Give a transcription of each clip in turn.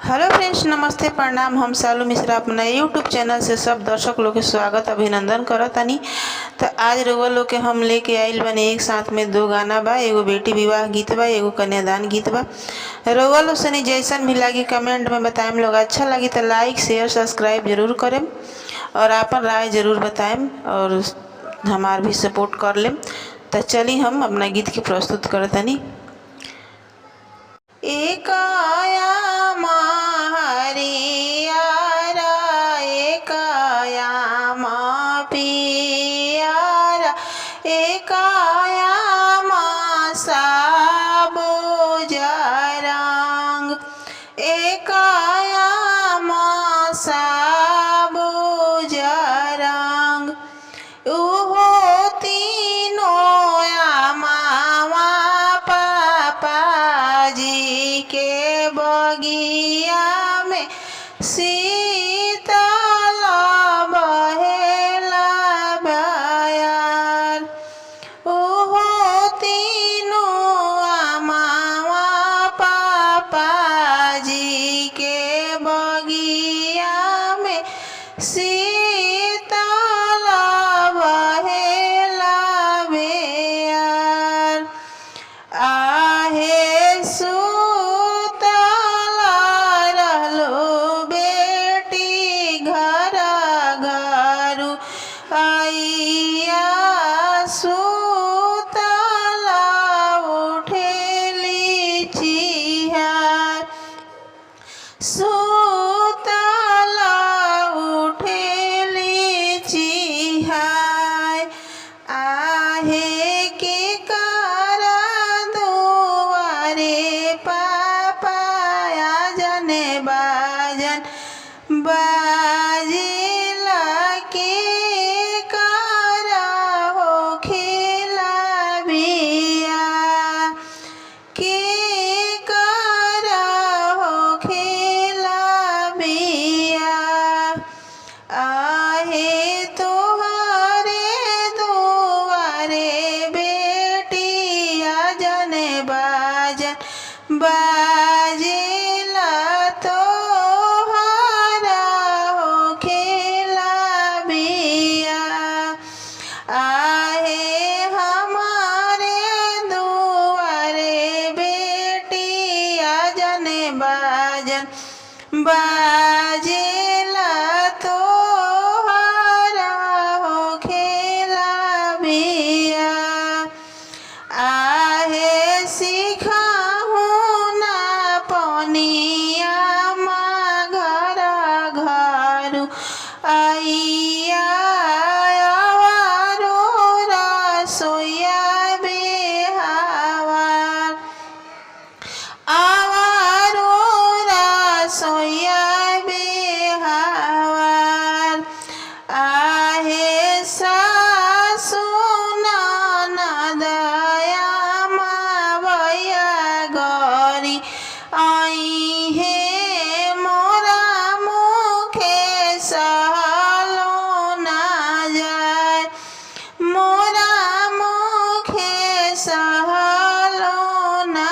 Hello friends, नमस्ते प्रणाम। हम सालू मिश्रा अपना यूट्यूब चैनल से सब दर्शक लोग के स्वागत अभिनंदन करतानी। तो आज रउआ लोग के हम लेके आइल बने एक साथ में दो गाना बा। एगो बेटी विवाह गीत बा, एगो कन्यादान गीत बा। रउआ लोग सनी जैसन भी लागी कमेंट में बताएम। लोग अच्छा लगी तो लाइक शेयर सब्सक्राइब जरूर करेम और अपन राय जरूर बताएम और हमार भी सपोर्ट कर लेम। तो चली हम अपना गीत के प्रस्तुत करतनी। एक आयाम हरियारा, एक आयाम पियारा, एक आयाम साबुज रंग, एक आयाम साबुज रंग। उहो तीनों आमावा पापाजी के बगिया में शीतल बहेला बयार। उहो तीनों आमावा पापाजी के बगिया में शीतल बहेला बेयार। आहे सुतल रहलो बेटी घर घरू आइया, सुतल उठेली चिहार, सुतल उठेली चिहार। आहे के करा दुआरे पापाया जने बाजन बाजिला, के करा हो खिला बिया, के करा हो खिला बिया। आहे तोहरे दुआरे बेटिया जने बाजन बाजिला, तोहरा हो खिला बिया। आहे हमारे दुआरे बेटिया जने बाजन बाजिला, तोहरा हो खिला बिया। आहे सिखाहू ना पनिया घर घरू आइया, आवारो रसोइया बेहावार, आवारो रसोइया बेहावार। आहे सासु ननदया मावैया गरी आइहे, मोरा मुखे सहलो ना जाय, मोरा मुखे सहलो ना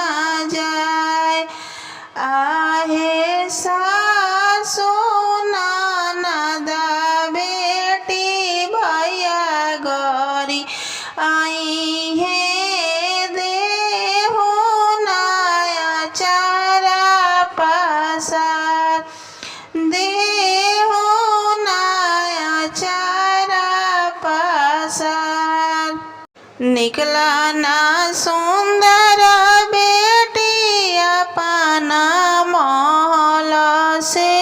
जाय। आहे सासु ननद बेटी भैया गरी आइहे, देहु नया चारा पसार, देहु नया चारा पसार। निकला ना सुंदर बेटी अपना महल से,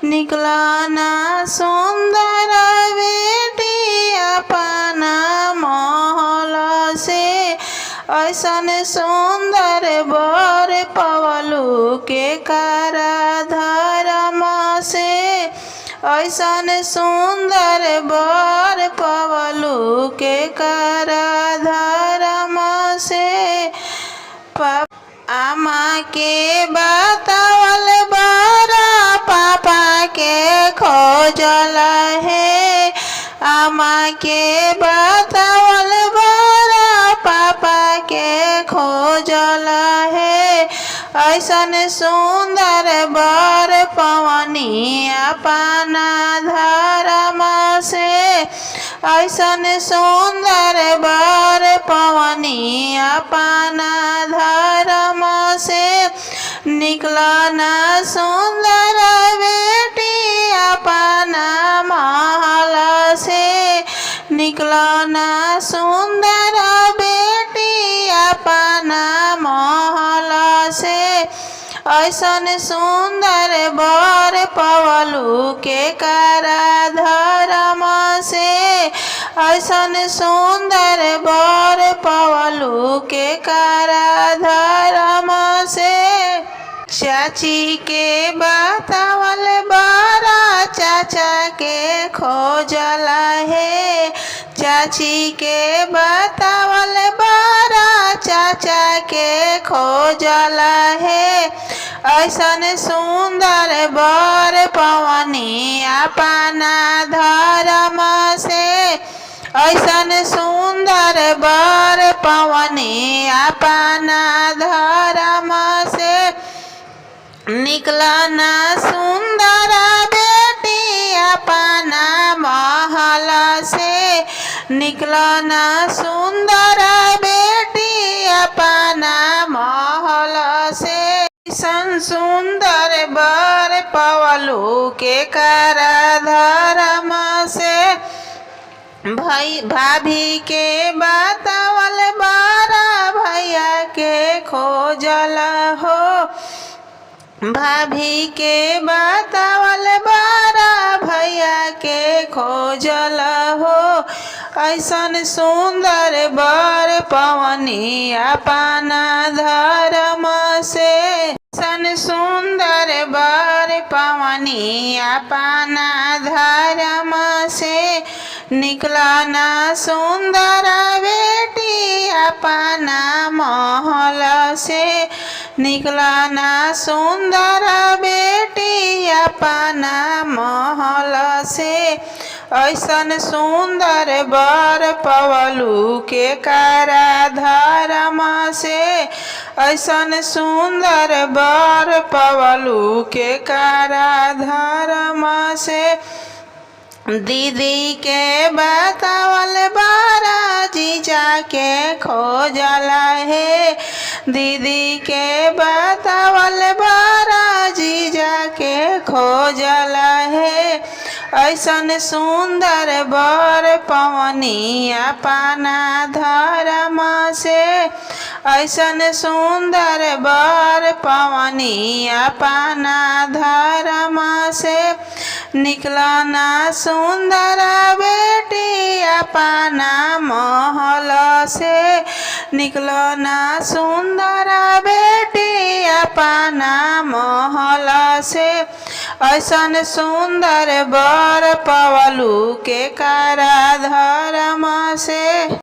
निकला ना सुंदर बेटी अपना महल से। ऐसन सुंदर बर पवलू के करा धर्म से, ऐसन सुंदर बर पवलू के करा धर्म से। आमा के बतावल बरा पापा के खोजल है, आमा के बतावल बरा पापा के खोजल है। ऐसन सुंदर बा पवनी अपना धर्म से ऐसन सुंदर बर पवनी अपना धर्म से निकलन सुंदर बेटी अपना महल से निकलन सुंदर बेटी अपना महल से ऐसन सुंदर बर पवलू के करा धर्म से ऐसन सुंदर बर पवलू के करा धर्म से चाची के बतावल बारा चाचा के खोजला है चाची के बतावल बारा चाचा के खोजला है ऐसन सुंदर बर पवनी अपना धर्म से ऐसन सुंदर बर पवनी अपना धर्म से निकलन सुंदर बेटी अपना महल से निकलन सुंदर बेटी अपना महल से ऐसन सुंदर बर पवलू के करा धर्म से भाभी के बतावल बारा भैया के खोजल हो भाभी के बतावल बारा भैया के खोजल हो ऐसन सुंदर बर पवनी अपना धर्म से ऐसन सुंदर बर पवनी अपना धर्म से निकलन सुंदर बेटी अपना महल से निकलन सुंदर बेटी अपना महल से ऐसन सुंदर बर पवलू के करा धर्म से ऐसन सुंदर बर पवलू के करा धर्म से दीदी के बतावल बारा जीजा के खोजला है दीदी के बतावल बारा जीजा के खोजला है ऐसन सुंदर बर पवनी अपना धर्म से ऐसन सुंदर बर पवनी अपना धर्म से निकलन सुंदर बेटी अपना महल से निकलन सुंदर बेटी अपना महल से ऐसन सुंदर बर पवलू के करा धर्म से।